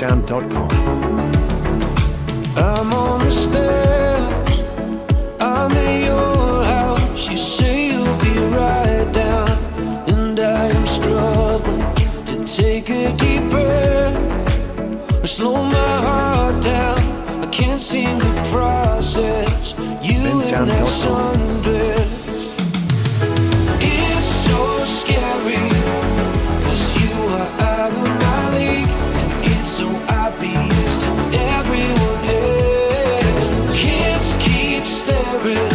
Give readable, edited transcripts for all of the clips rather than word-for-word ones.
bensound.com. I'm on the stairs, I'm in your house. You say you'll be right down, and I am struggling to take a deep breath or slow my heart down. I can't seem to process you in that sundress. It's so scary, 'cause you are out of my league, and it's so obvious to everyone else. Kids keep staring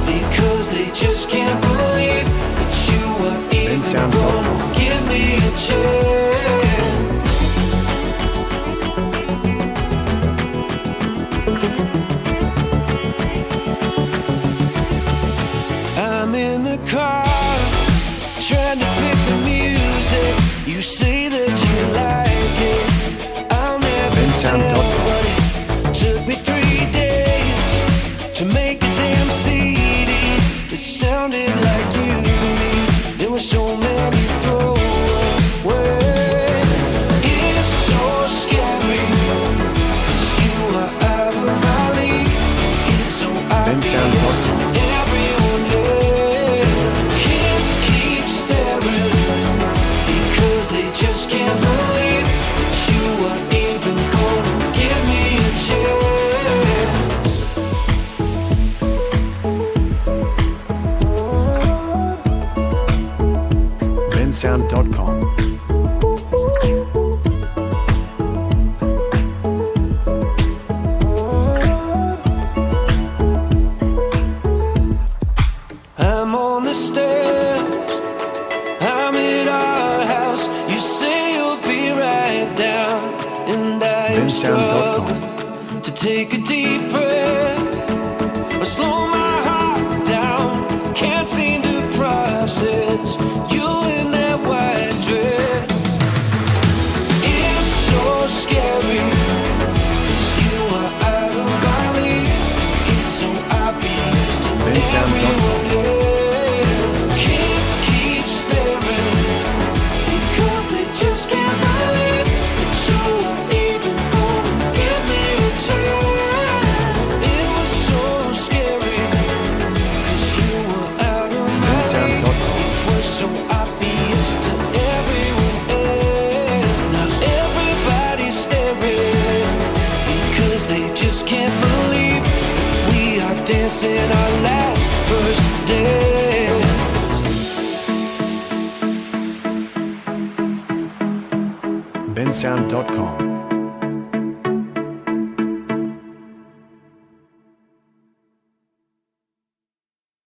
because they just can't believe that you are even gonna give me a chance. I'm in the car, trying to pick the music. You say that you like it, I'll never tell, but it took me 3 days to make a damn CD that sounded like you to me. There were so many throwaways. It's so scary, 'cause you are out of my league. It's so obvious to everyone else. Kids keep staring because they just can't believe that you are even gonna give me a chance. bensound.com. I'm on the stairs, I'm at our house. You say you'll be right down, and I am struggling to take a deep breath or slow my heart down. Can't seem to process you in that white dress. It's so scary, 'cause you are out of my league. It's so obvious to everyone else. Kids keep staring because they just can't believe that you are even gonna give me a chance. It was so scary, 'cause you were out of my league. It was so obvious to everyone else. Now everybody's staring because they just can't believe we are dancing our last first dance. bensound.com.